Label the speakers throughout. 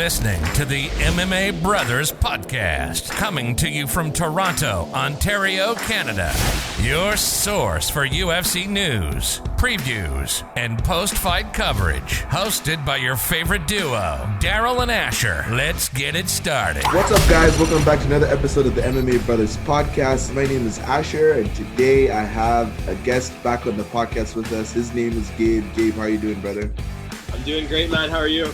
Speaker 1: listening to the MMA Brothers Podcast, coming to you from Toronto, Ontario, Canada. Your source for UFC news, previews, and post-fight coverage. Hosted by your favorite duo, Daryl and Asher. Let's get it started.
Speaker 2: What's up, guys? Welcome back to another episode of the MMA Brothers Podcast. My name is Asher, and today I have a guest back on the podcast with us. His name is Gabe. Gabe, how are you doing, brother?
Speaker 3: I'm doing great, man. How are you?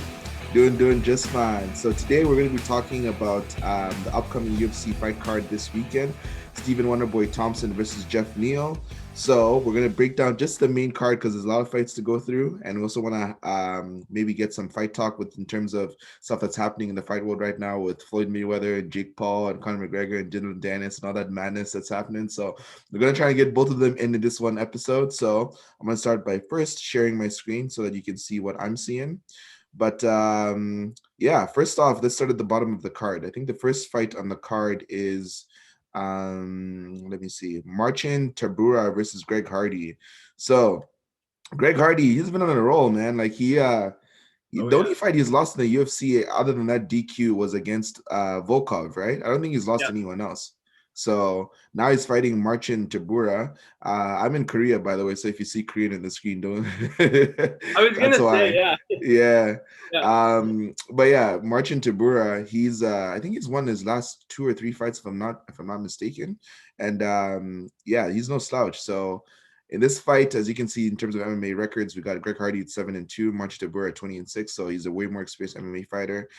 Speaker 2: Doing just fine. So today we're going to be talking about the upcoming UFC fight card this weekend. Stephen Wonderboy Thompson versus Geoff Neal. So we're going to break down just the main card because there's a lot of fights to go through. And we also want to maybe get some fight talk in terms of stuff that's happening in the fight world right now with Floyd Mayweather and Jake Paul and Conor McGregor and Dylan Dennis and all that madness that's happening. So we're going to try and get both of them into this one episode. So I'm going to start by first sharing my screen so that you can see what I'm seeing. But yeah, first off, let's start at the bottom of the card. I think the first fight on the card is, let me see, Marcin Tybura versus Greg Hardy. So Greg Hardy, he's been on a roll, man. Like the only fight he's lost in the UFC other than that DQ was against Volkov, right? I don't think he's lost anyone else. So now he's fighting Marcin Tybura. I'm in Korea, by the way, so if you see Korean in the screen, don't.
Speaker 3: I was gonna say,
Speaker 2: yeah. But yeah, Marcin Tybura, he's I think he's won his last 2 or 3 fights if I'm not mistaken, and yeah, he's no slouch. So in this fight, as you can see in terms of MMA records, we got Greg Hardy at 7-2, Marcin Tybura at 20-6. So he's a way more experienced MMA fighter.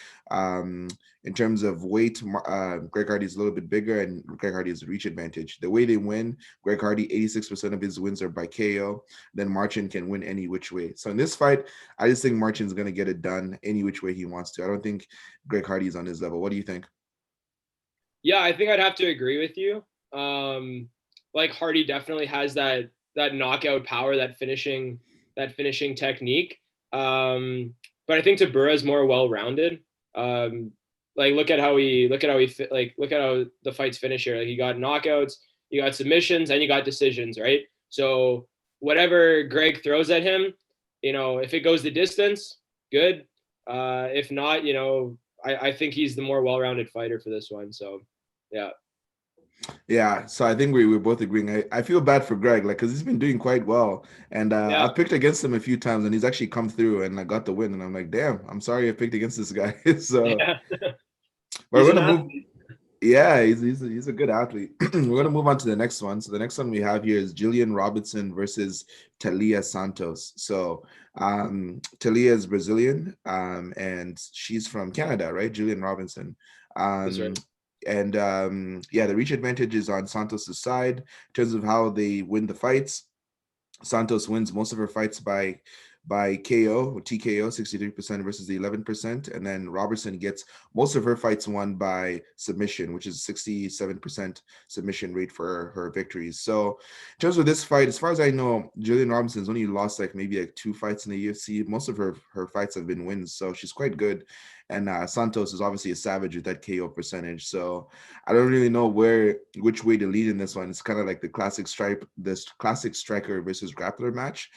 Speaker 2: In terms of weight, Greg Hardy is a little bit bigger, and Greg Hardy has a reach advantage. The way they win, Greg Hardy, 86% of his wins are by KO. Then Marcin can win any which way. So in this fight, I just think Marcin's going to get it done any which way he wants to. I don't think Greg Hardy is on his level. What do you think?
Speaker 3: Yeah, I think I'd have to agree with you. Like Hardy definitely has that knockout power, that finishing technique. But I think Tybura is more well-rounded. Like look at how the fights finish here. Like you got knockouts, you got submissions, and you got decisions, right? So whatever Greg throws at him, if it goes the distance, good. If not, I think he's the more well-rounded fighter for this one. So yeah.
Speaker 2: Yeah, so I think we're both agreeing. I feel bad for Greg, because he's been doing quite well, and I've picked against him a few times, and he's actually come through, and I got the win, and I'm like, damn, I'm sorry I picked against this guy. So we're gonna move. Yeah, he's a good athlete. We're gonna move on to the next one. So the next one we have here is Julian Robertson versus Talia Santos. So Talia is Brazilian, and she's from Canada, right? Julian Robinson.
Speaker 3: That's right.
Speaker 2: And the reach advantage is on Santos' side in terms of how they win the fights. Santos wins most of her fights by KO or TKO, 63% versus the 11%, and then Robertson gets most of her fights won by submission, which is 67% submission rate for her victories. So in terms of this fight, as far as I know, Julian Robinson's only lost maybe 2 fights in the UFC. Most of her fights have been wins, so she's quite good. And Santos is obviously a savage with that KO percentage. So I don't really know which way to lead in this one. It's kind of like the classic striker versus grappler match.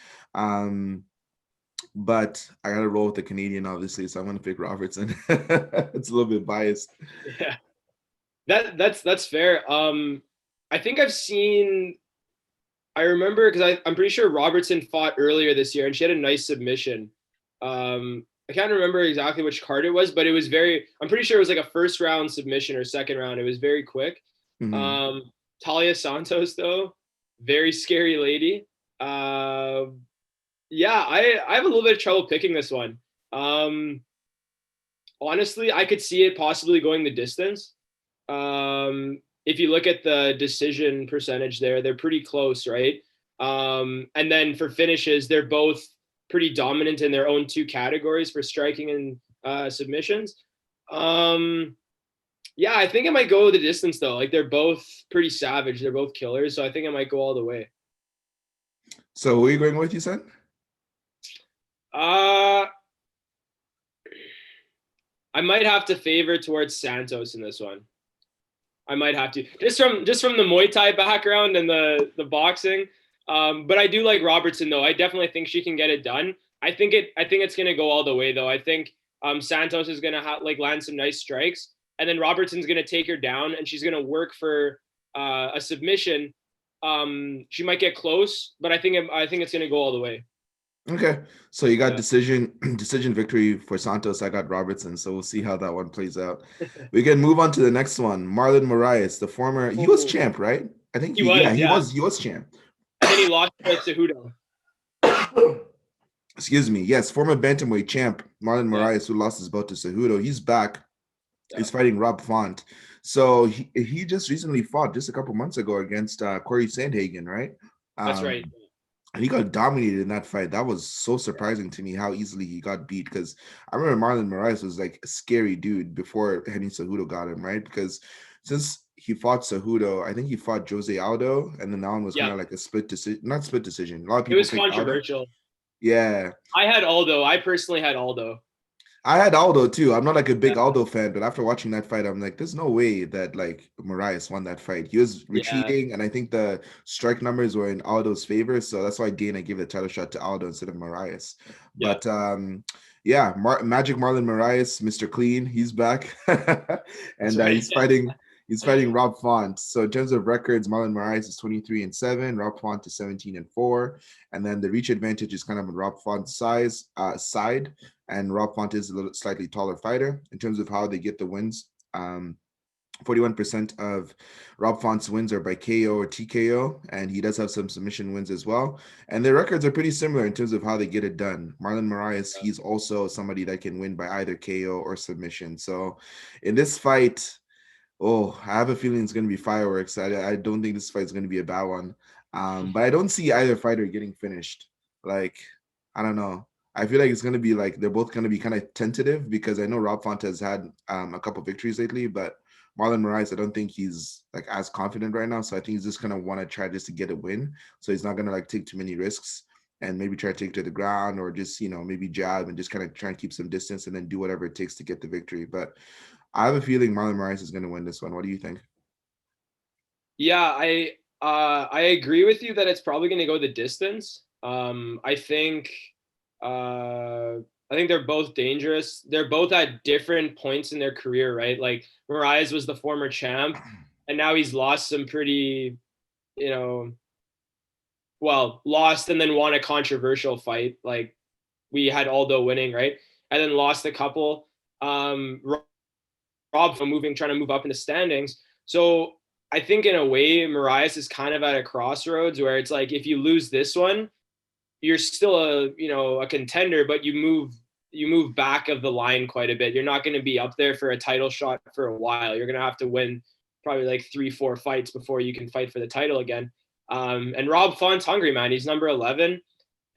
Speaker 2: But I gotta roll with the Canadian, obviously, so I'm gonna pick Robertson. It's a little bit biased.
Speaker 3: Yeah, that's fair. I think I remember because I'm pretty sure Robertson fought earlier this year, and she had a nice submission. I can't remember exactly which card it was, but it was I'm pretty sure it was like a first round submission or second round. It was very quick.
Speaker 2: Mm-hmm.
Speaker 3: Talia Santos, though, very scary lady. Yeah, I have a little bit of trouble picking this one. Honestly, I could see it possibly going the distance. If you look at the decision percentage there, they're pretty close, right? And then for finishes, they're both pretty dominant in their own 2 categories for striking and submissions. Yeah, I think it might go the distance, though. Like, they're both pretty savage. They're both killers, so I think it might go all the way.
Speaker 2: So who are you going with, you said?
Speaker 3: I might have to favor towards Santos in this one. I might have to, just from the Muay Thai background and the boxing. But I do like Robertson, though. I definitely think she can get it done. I think it's going to go all the way, though. I think Santos is gonna land some nice strikes, and then Robertson's gonna take her down, and she's gonna work for a submission. She might get close, but I think it's gonna go all the way.
Speaker 2: Okay, so you got decision victory for Santos. I got Robertson, so we'll see how that one plays out. We can move on to the next one. Marlon Moraes, the former, he was champ, right? I think he was champ.
Speaker 3: And then he lost to Cejudo.
Speaker 2: Excuse me. Yes, former bantamweight champ Marlon Moraes, who lost his belt to Cejudo. He's back. Yeah. He's fighting Rob Font. So he just recently fought just a couple months ago against Corey Sandhagen, right?
Speaker 3: That's right.
Speaker 2: And he got dominated in that fight. That was so surprising to me how easily he got beat, because I remember Marlon Moraes was like a scary dude before Henry Cejudo got him, right? Because since he fought Cejudo, I think he fought Jose Aldo, and then that one was kind of like a split decision. Not split decision. A lot of people.
Speaker 3: It was controversial.
Speaker 2: Aldo. Yeah.
Speaker 3: I had Aldo. I personally had Aldo.
Speaker 2: I had Aldo too. I'm not like a big Aldo fan, but after watching that fight, I'm like, there's no way that like Moraes won that fight. He was retreating, and I think the strike numbers were in Aldo's favor, so that's why Dana gave the title shot to Aldo instead of Moraes. But Magic Marlon Moraes, Mr. Clean, he's back, and he's fighting Rob Font. So in terms of records, Marlon Moraes is 23-7, Rob Font is 17-4, and then the reach advantage is kind of on Rob Font's side. And Rob Font is a little slightly taller fighter. In terms of how they get the wins, 41% of Rob Font's wins are by KO or TKO, and he does have some submission wins as well. And their records are pretty similar in terms of how they get it done. Marlon Moraes, he's also somebody that can win by either KO or submission. So in this fight, I have a feeling it's going to be fireworks. I don't think this fight is going to be a bad one. But I don't see either fighter getting finished. Like, I don't know. I feel like it's going to be like they're both going to be kind of tentative, because I know Rob Font has had a couple victories lately, but Marlon Moraes, I don't think he's like as confident right now. So I think he's just going to want to try just to get a win. So he's not going to like take too many risks and maybe try to take to the ground, or just, maybe jab and just kind of try and keep some distance and then do whatever it takes to get the victory. But I have a feeling Marlon Moraes is going to win this one. What do you think?
Speaker 3: Yeah, I agree with you that it's probably going to go the distance. I think they're both dangerous. They're both at different points in their career, right? Like Moraes was the former champ, and now he's lost some pretty, lost and then won a controversial fight. Like we had Aldo winning, right? And then lost a couple. Rob from trying to move up in the standings. So I think in a way, Moraes is kind of at a crossroads where it's like, if you lose this one, you're still a contender, but you move back of the line quite a bit. You're not going to be up there for a title shot for a while. You're going to have to win probably like 3-4 fights before you can fight for the title again. And Rob Font's hungry, man. He's number 11.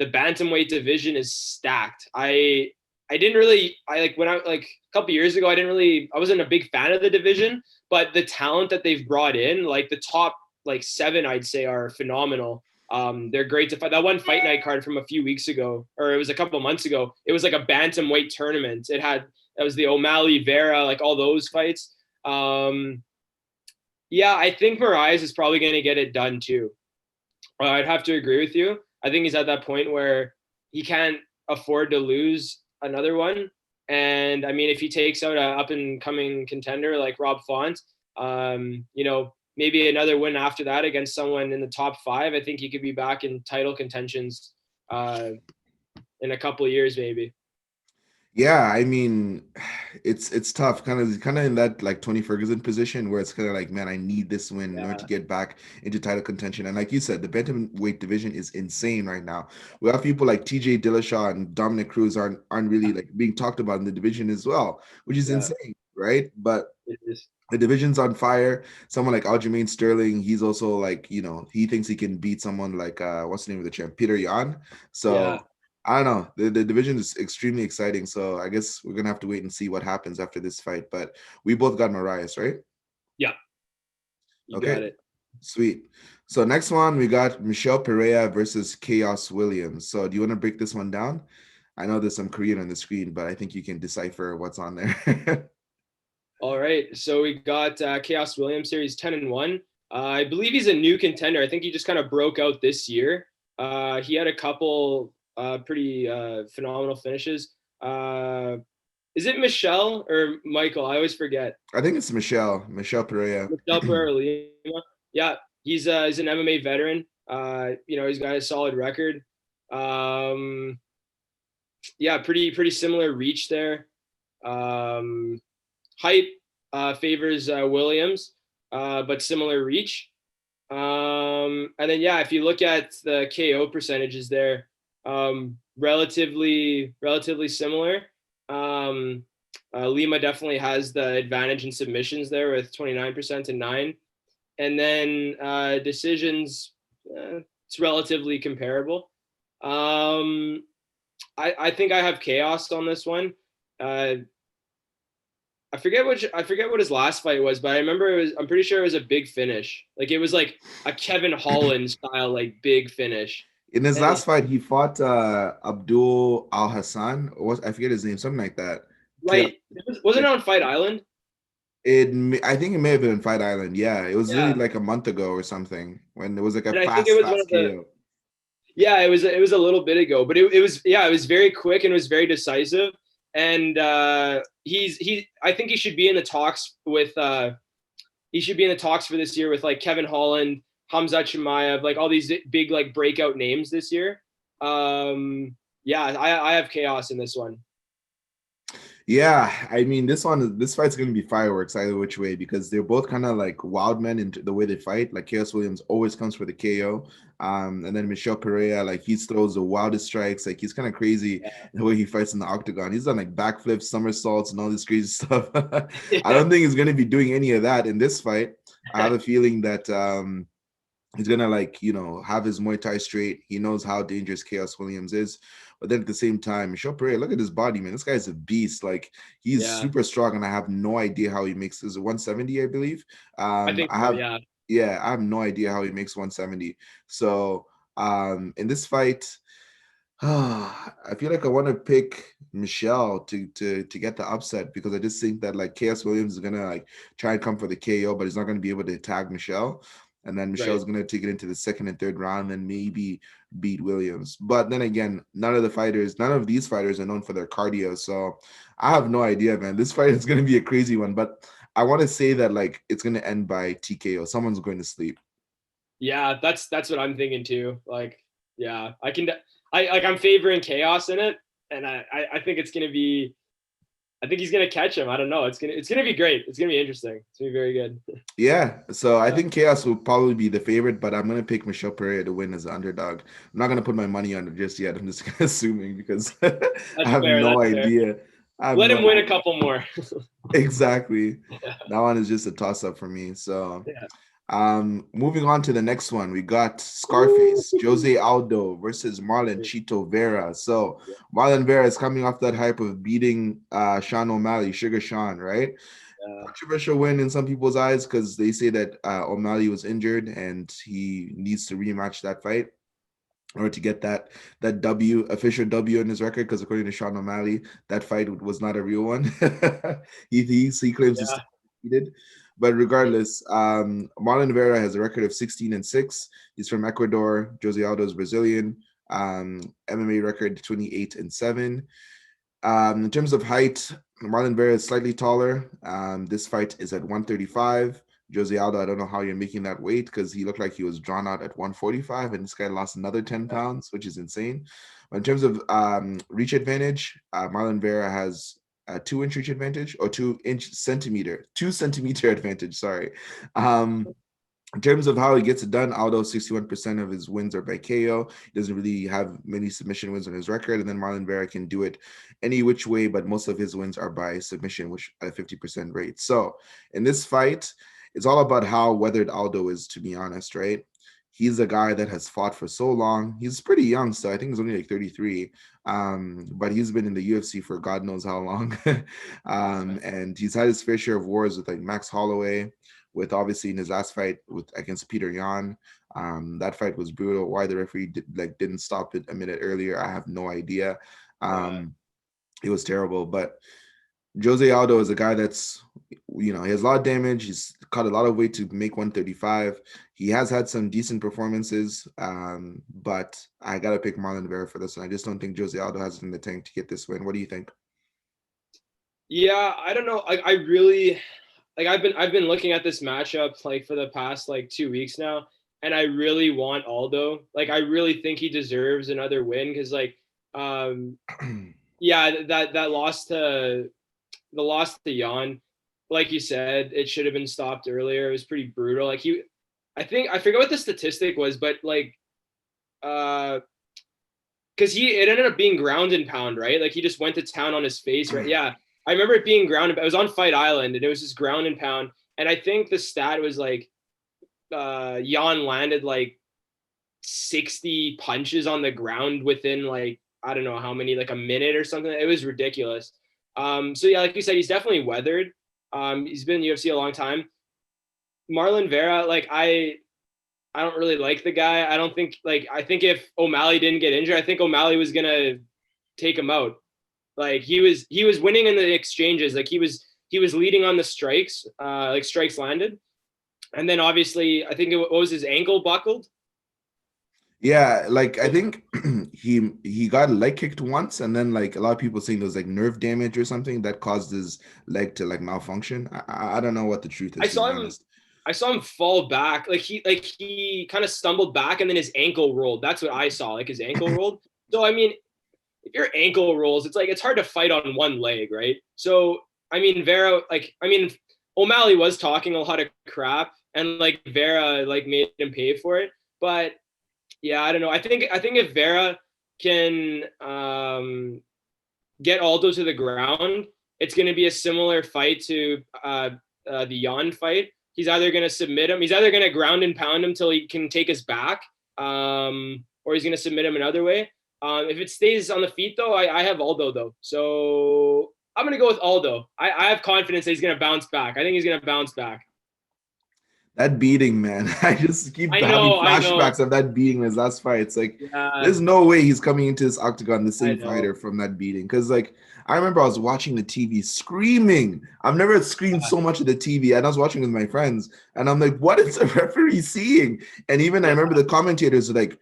Speaker 3: The bantamweight division is stacked. I a couple years ago, I wasn't a big fan of the division, but the talent that they've brought in, like the top 7, I'd say, are phenomenal. They're great to fight. That one fight night card from a few weeks ago, or it was a couple months ago, it was like a bantamweight tournament. That was the O'Malley Vera, like all those fights. I think Moraes is probably going to get it done too. I'd have to agree with you. I think he's at that point where he can't afford to lose another one. And I mean, if he takes out an up and coming contender like Rob Font, maybe another win after that against someone in the top 5, I think he could be back in title contentions in a couple of years, maybe.
Speaker 2: Yeah, I mean, it's tough, kind of in that like Tony Ferguson position where it's kind of like, man, I need this win in order to get back into title contention. And like you said, the bantamweight division is insane right now. We have people like TJ Dillashaw and Dominic Cruz aren't really like being talked about in the division as well, which is insane, right? But
Speaker 3: it is.
Speaker 2: The division's on fire. Someone like Aljamain Sterling, he's also like, he thinks he can beat someone like what's the name of the champ, Peter Yan. So I don't know. The division is extremely exciting. So I guess we're gonna have to wait and see what happens after this fight. But we both got Moraes, right?
Speaker 3: Yeah. You got it.
Speaker 2: Sweet. So next one, we got Michelle Pereira versus Chaos Williams. So do you want to break this one down? I know there's some Korean on the screen, but I think you can decipher what's on there.
Speaker 3: All right. So we got Chaos Williams here. He's 10-1. I believe he's a new contender. I think he just kind of broke out this year. He had a couple pretty phenomenal finishes. Is it Michelle or Michael? I always forget.
Speaker 2: I think it's Michelle Pereira.
Speaker 3: Michelle Pereira Lima. Yeah, he's an MMA veteran. He's got a solid record. Um, yeah, pretty similar reach there. Height favors Williams, but similar reach. And then if you look at the KO percentages there, relatively similar. Lima definitely has the advantage in submissions there with 29% and 9, and then decisions, it's relatively comparable. I think I have chaos on this one. I forget what his last fight was, but I remember I'm pretty sure it was a big finish. Like it was like a Kevin Holland style, like big finish.
Speaker 2: In his
Speaker 3: And
Speaker 2: last fight, he fought Abdul Al Hassan. I forget his name, something like that.
Speaker 3: right, wasn't it on Fight Island?
Speaker 2: I think it may have been in Fight Island. Yeah, it was literally
Speaker 3: Yeah,
Speaker 2: like a month ago or something when it was like a
Speaker 3: and I think it was one
Speaker 2: fast
Speaker 3: of the.
Speaker 2: KO.
Speaker 3: Yeah, it was a little bit ago, but it was very quick and it was very decisive. And I think he should be in the talks with he should be in the talks for this year with like Kevin Holland, Hamzat Chimaev, like all these big like breakout names this year. I have chaos in this one.
Speaker 2: Yeah, I mean this fight's gonna be fireworks either which way because they're both kind of like wild men in the way they fight. Like Chaos Williams always comes for the KO, and then Michel Pereira, like he throws the wildest strikes. Like he's kind of crazy in the way he fights in the octagon. He's done like backflips, somersaults, and all this crazy stuff. I don't think he's gonna be doing any of that in this fight. I have a feeling that he's gonna have his Muay Thai straight. He knows how dangerous Chaos Williams is. But then at the same time, Michel Pereira, look at his body, man. This guy's a beast. Like he's super strong, and I have no idea how he makes. Is it 170? I believe.
Speaker 3: I think so, yeah.
Speaker 2: Yeah, I have no idea how he makes 170. So in this fight, I feel like I want to pick Michelle to get the upset because I just think that like Chaos Williams is gonna like try and come for the KO, but he's not gonna be able to tag Michelle. And then Michelle's going to take it into the second and third round and maybe beat Williams. But then again, none of these fighters are known for their cardio. So I have no idea, man. This fight is going to be a crazy one. But I want to say that like it's going to end by TKO. Someone's going to sleep.
Speaker 3: Yeah, that's what I'm thinking too. Like, yeah, I'm favoring chaos in it. And I think it's going to be, I think he's gonna catch him. I don't know. It's gonna be great. It's gonna be interesting. It's gonna be very good.
Speaker 2: Yeah. So I think Chaos will probably be the favorite, but I'm gonna pick Michel Pereira to win as an underdog. I'm not gonna put my money on it just yet. I'm just assuming because I have no idea.
Speaker 3: Let him win a couple more.
Speaker 2: Exactly. That one is just a toss up for me. So moving on to the next one, we got Scarface, Jose Aldo versus Marlon Chito Vera. So Marlon Vera is coming off that hype of beating Sean O'Malley, Sugar Sean, right? Controversial win in some people's eyes because they say that O'Malley was injured and he needs to rematch that fight in order to get that official W in his record, because according to Sean O'Malley, that fight was not a real one. he claims it's defeated. But regardless, Marlon Vera has a record of 16-6. He's from Ecuador. Jose Aldo is Brazilian. MMA record 28-7. In terms of height, Marlon Vera is slightly taller. This fight is at 135. Jose Aldo, I don't know how you're making that weight because he looked like he was drawn out at 145, and this guy lost another 10 pounds, which is insane. But in terms of reach advantage, Marlon Vera has a 2-inch reach advantage, or 2 centimeter advantage. Sorry. In terms of how he gets it done, Aldo 61% of his wins are by KO. He doesn't really have many submission wins on his record, and then Marlon Vera can do it any which way, but most of his wins are by submission, which at a 50% rate. So in this fight, it's all about how weathered Aldo is, to be honest, right? He's a guy that has fought for so long. He's pretty young, so I think he's only like 33. But he's been in the UFC for God knows how long. And he's had his fair share of wars with like Max Holloway, with obviously in his last fight against Peter Yan. That fight was brutal. Why the referee didn't stop it a minute earlier, I have no idea. It was terrible. But Jose Aldo is a guy that's, he has a lot of damage. He's cut a lot of weight to make 135. He has had some decent performances, but I got to pick Marlon Vera for this one. I just don't think Jose Aldo has it in the tank to get this win. What do you think?
Speaker 3: Yeah, I don't know. Like I really like I've been looking at this matchup like for the past like 2 weeks now, and I really want Aldo. Like I really think he deserves another win because like um yeah, that loss to the loss to Jan, like you said, it should have been stopped earlier. It was pretty brutal. Like I think I forget what the statistic was, but like uh because it ended up being ground and pound, right? Like he just went to town on his face, right? Yeah, I remember it being ground. It was on Fight Island, and it was just ground and pound. And I think the stat was like Jan landed like 60 punches on the ground within like I don't know how many, like a minute or something. It was ridiculous. So yeah, like you said, he's definitely weathered. He's been in the UFC a long time. Marlon Vera, like I don't really like the guy. I don't think like I think if O'Malley didn't get injured, I think O'Malley was gonna take him out. Like he was winning in the exchanges. Like he was leading on the strikes, like strikes landed, and then obviously I think what was his ankle buckled.
Speaker 2: Yeah, like I think he got leg kicked once, and then like a lot of people saying there was like nerve damage or something that caused his leg to like malfunction. I don't know what the truth
Speaker 3: I
Speaker 2: is, to
Speaker 3: saw
Speaker 2: be
Speaker 3: him.
Speaker 2: honest.
Speaker 3: I saw him fall back. Like he kind of stumbled back, and then his ankle rolled. That's what I saw. Like his ankle rolled. So I mean, if your ankle rolls, it's like it's hard to fight on one leg, right? So I mean, Vera, like I mean, O'Malley was talking a lot of crap, and like Vera like made him pay for it. But yeah, I don't know. I think if Vera can get Aldo to the ground, it's going to be a similar fight to the Jan fight. He's either going to submit him, he's either going to ground and pound him till he can take his back, or he's going to submit him another way. If it stays on the feet, though, I have Aldo, though. So I'm going to go with Aldo. I have confidence that he's going to bounce back. I think he's going to bounce back.
Speaker 2: That beating, man. I just keep
Speaker 3: I
Speaker 2: having
Speaker 3: know, I know.
Speaker 2: flashbacks of that beating in his last fight. It's like
Speaker 3: Yeah,
Speaker 2: there's no way he's coming into this octagon the
Speaker 3: I
Speaker 2: same
Speaker 3: know.
Speaker 2: fighter from that beating. Because like I remember I was watching the TV screaming. I've never screamed
Speaker 3: Yeah,
Speaker 2: so much at the TV, and I was watching with my friends, and I'm like, what is the referee seeing? And even I
Speaker 3: yeah,
Speaker 2: remember the commentators were like,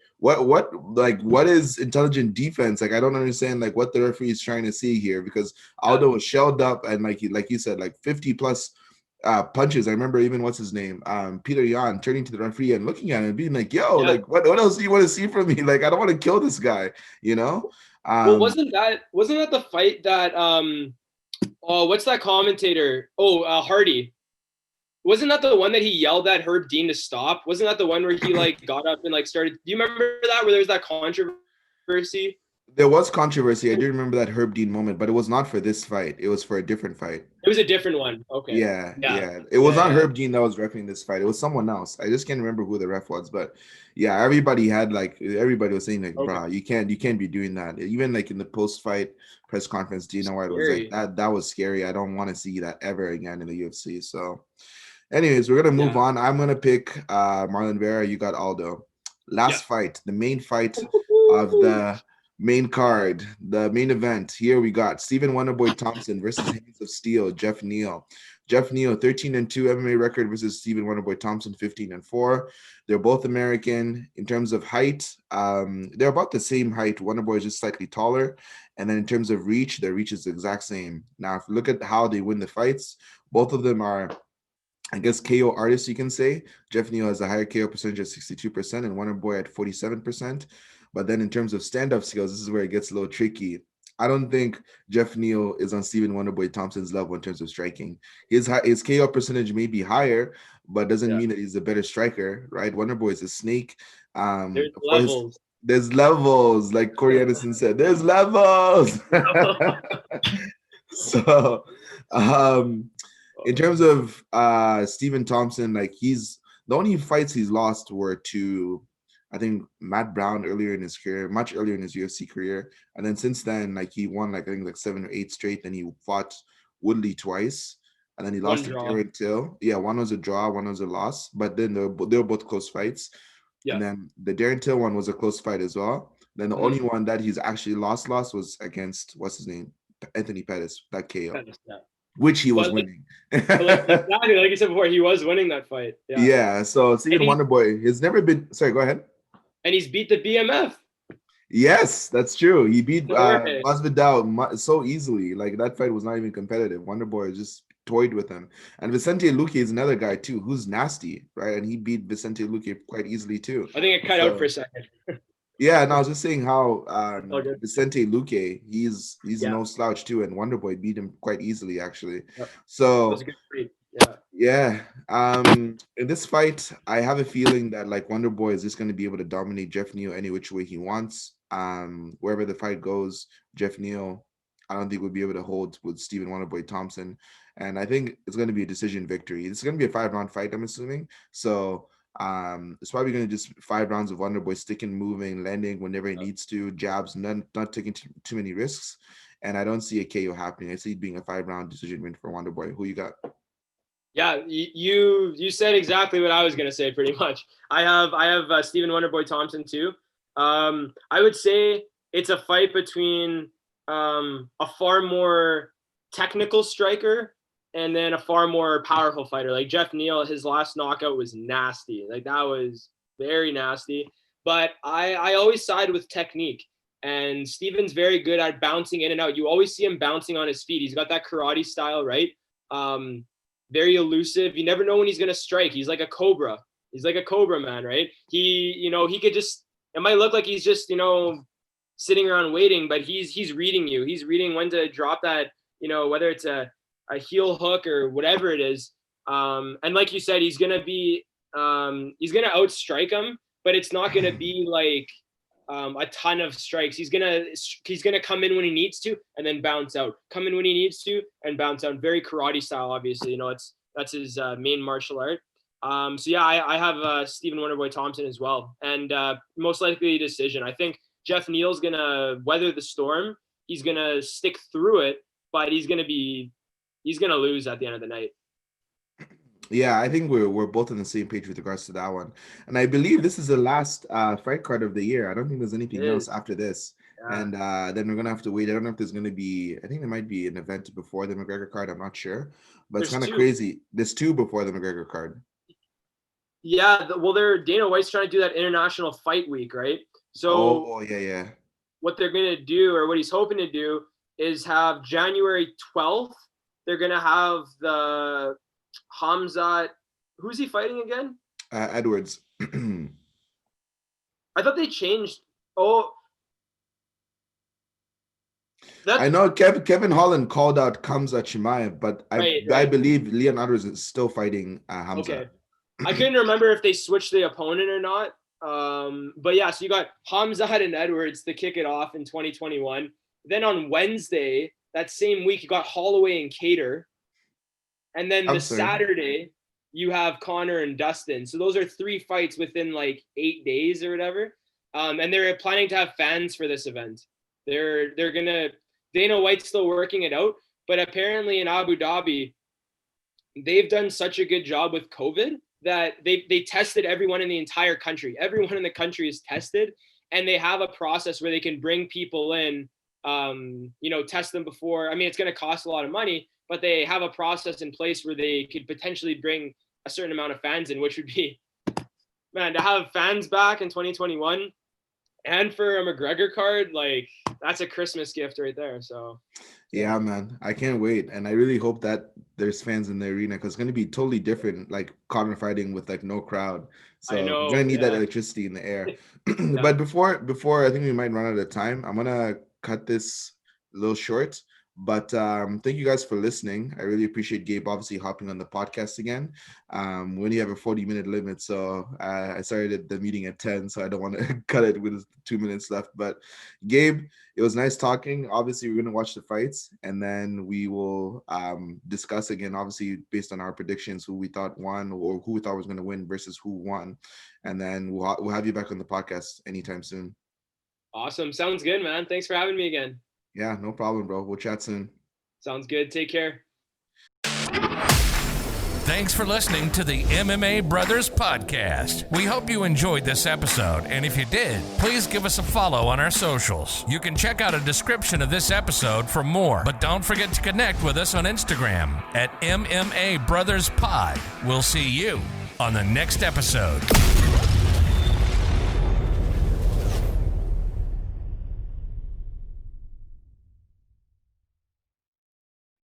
Speaker 2: what is intelligent defense? Like I don't understand like what the referee is trying to see here because
Speaker 3: yeah.
Speaker 2: Aldo was shelled up and like you said, like 50 plus punches. I remember even what's his name, Peter Yan, turning to the referee and looking at him and being like, "Yo,
Speaker 3: Yeah.
Speaker 2: like, what else do you want to see from me? Like, I don't want to kill this guy, you know."
Speaker 3: Well,
Speaker 2: Um,
Speaker 3: wasn't that the fight that oh, what's that commentator? Oh, Hardy. Wasn't that the one that he yelled at Herb Dean to stop? Wasn't that the one where he like got up and like started? Do you remember that where there was that controversy?
Speaker 2: there was controversy. I do remember that Herb Dean moment, but it was not for this fight. It was for a different fight.
Speaker 3: It was a different one. Okay.
Speaker 2: Yeah,
Speaker 3: Yeah.
Speaker 2: yeah. It was
Speaker 3: Yeah.
Speaker 2: not
Speaker 3: Yeah.
Speaker 2: Herb Dean that was refereeing this fight. It was someone else. I just can't remember who the ref was, but yeah, everybody was saying like,
Speaker 3: Okay.
Speaker 2: "Bro, you can't be doing that." Even like in the post-fight press conference, Dana White was like,
Speaker 3: Scary.
Speaker 2: "That was scary. I don't want to see that ever again in the UFC." So, anyways, we're gonna move
Speaker 3: Yeah.
Speaker 2: on. I'm gonna pick Marlon Vera. You got Aldo.
Speaker 3: Yeah.
Speaker 2: Last fight, the main fight of the main card, the main event. Here we got Stephen Wonderboy Thompson versus Hands of Steel, Geoff Neal. Geoff Neal, 13-2 MMA record versus Stephen Wonderboy Thompson, 15-4. They're both American. In terms of height, they're about the same height. Wonderboy is just slightly taller. And then in terms of reach, their reach is the exact same. Now, if you look at how they win the fights, both of them are, I guess, KO artists, you can say. Geoff Neal has a higher KO percentage at 62% and Wonderboy at 47%. But then in terms of stand-up skills, this is where it gets a little tricky. I don't think Geoff Neal is on Stephen Wonderboy Thompson's level in terms of striking. His KO percentage may be higher, but doesn't
Speaker 3: Yeah.
Speaker 2: mean that he's a better striker, right? Wonderboy is a snake.
Speaker 3: There's
Speaker 2: Of course,
Speaker 3: levels.
Speaker 2: there's levels, like Corey Anderson said. There's levels. So, um, in terms of Stephen Thompson, like he's the only fights he's lost were to, I think, Matt Brown earlier in his career, much earlier in his UFC career, and then since then, like he won like I think like 7 or 8 straight. Then he fought Woodley twice, and then he
Speaker 3: One
Speaker 2: lost to
Speaker 3: draw.
Speaker 2: Darren Till. Yeah, one was a draw, one was a loss, but then they were both close fights. And
Speaker 3: Yeah.
Speaker 2: then the Darren Till one was a close fight as well. Then the only one that he's actually lost was against what's his name, Anthony Pettis, that KO,
Speaker 3: Yeah.
Speaker 2: which he was
Speaker 3: But like,
Speaker 2: winning.
Speaker 3: exactly like you said before, he was winning that fight. Yeah.
Speaker 2: Yeah, so
Speaker 3: And
Speaker 2: Stephen
Speaker 3: he
Speaker 2: Wonderboy has never been. Sorry, go ahead.
Speaker 3: and he's beat the BMF.
Speaker 2: Yes, that's true. He beat
Speaker 3: No way.
Speaker 2: Masvidal so easily. Like that fight was not even competitive. Wonderboy just toyed with him. And Vicente Luque is another guy too, who's nasty, right? And he beat Vicente Luque quite easily too.
Speaker 3: I think it cut out for
Speaker 2: So
Speaker 3: a second.
Speaker 2: yeah, and I was just saying how
Speaker 3: Oh, good.
Speaker 2: Vicente Luque, he's
Speaker 3: Yeah.
Speaker 2: no slouch too, and Wonderboy beat him quite easily actually.
Speaker 3: Yep. That was a
Speaker 2: So
Speaker 3: good fight. Yeah.
Speaker 2: yeah, in this fight, I have a feeling that like Wonderboy is just going to be able to dominate Geoff Neal any which way he wants. Wherever the fight goes, Geoff Neal, I don't think would be able to hold with Stephen Wonderboy Thompson, and I think it's going to be a decision victory. It's going to be a 5-round fight, I'm assuming. So it's probably going to just 5 rounds of Wonderboy sticking, moving, landing whenever he needs to, jabs, not taking too many risks. And I don't see a KO happening. I see it being a 5-round decision win for Wonderboy. Who you got?
Speaker 3: Yeah, you said exactly what I was gonna say. Pretty much, I have Stephen Wonderboy Thompson too. I would say it's a fight between a far more technical striker and then a far more powerful fighter. Like Geoff Neal, his last knockout was nasty. Like that was very nasty. But I always side with technique. And Steven's very good at bouncing in and out. You always see him bouncing on his feet. He's got that karate style, right? Very elusive. You never know when he's going to strike. He's like a cobra. He's like a cobra, man, right? He could just, it might look like he's just, sitting around waiting, but he's reading you. He's reading when to drop that, whether it's a heel hook or whatever it is. And like you said, he's going to outstrike him, but it's not going to be like, a ton of strikes. He's gonna come in when he needs to and then bounce out. Come in when he needs to and bounce out. Very karate style, obviously. That's his main martial art. So yeah, I have Stephen Wonderboy Thompson as well, and most likely a decision. I think Geoff Neal's gonna weather the storm. He's gonna stick through it, but he's gonna lose at the end of the night.
Speaker 2: Yeah, I think we're both on the same page with regards to that one. And I believe this is the last fight card of the year. I don't think there's anything else after this.
Speaker 3: Yeah.
Speaker 2: And then we're gonna have to wait. I don't know if there's gonna be. I think there might be an event before the McGregor card. I'm not sure, but it's
Speaker 3: There's
Speaker 2: kind of
Speaker 3: two.
Speaker 2: crazy. There's 2 before the McGregor card.
Speaker 3: Yeah, well, Dana White's trying to do that International Fight Week, right? So
Speaker 2: Oh yeah.
Speaker 3: what they're going to do, or what he's hoping to do, is have January 12th. They're going to have the Hamzat. Who's he fighting again?
Speaker 2: Edwards.
Speaker 3: I thought they changed. Oh,
Speaker 2: I know Kevin Holland called out Khamzat Chimaev, but
Speaker 3: right.
Speaker 2: I believe Leon Edwards is still fighting Hamzat.
Speaker 3: Okay. I couldn't remember if they switched the opponent or not. But yeah, so you got Hamzat and Edwards to kick it off in 2021. Then on Wednesday, that same week, you got Holloway and Cater. And then Saturday, you have Connor and Dustin. So those are 3 fights within like 8 days or whatever. And they're planning to have fans for this event. They're gonna. Dana White's still working it out, but apparently in Abu Dhabi, they've done such a good job with COVID that they tested everyone in the entire country. Everyone in the country is tested, and they have a process where they can bring people in, test them before. I mean, it's going to cost a lot of money, but they have a process in place where they could potentially bring a certain amount of fans in, which would be, man, to have fans back in 2021 and for a McGregor card, like that's a Christmas gift right there. So
Speaker 2: yeah, man, I can't wait, and I really hope that there's fans in the arena because it's going to be totally different, like Connor fighting with like no crowd. So you're going to need that electricity in the air. Yeah. But before I think we might run out of time, I'm gonna cut this a little short. But thank you guys for listening. I really appreciate Gabe obviously hopping on the podcast again. We only have a 40-minute limit, so I started the meeting at 10, so I don't want to cut it with 2 minutes left. But Gabe, it was nice talking. Obviously, we're going to watch the fights, and then we will discuss again, obviously, based on our predictions, who we thought won or who we thought was going to win versus who won. And then we'll have you back on the podcast anytime soon.
Speaker 3: Awesome. Sounds good, man. Thanks for having me again.
Speaker 2: Yeah, no problem, bro. We'll chat soon.
Speaker 3: Sounds good. Take care.
Speaker 1: Thanks for listening to the MMA Brothers Podcast. We hope you enjoyed this episode, and if you did, please give us a follow on our socials. You can check out a description of this episode for more, but don't forget to connect with us on Instagram at MMA Brothers Pod. We'll see you on the next episode.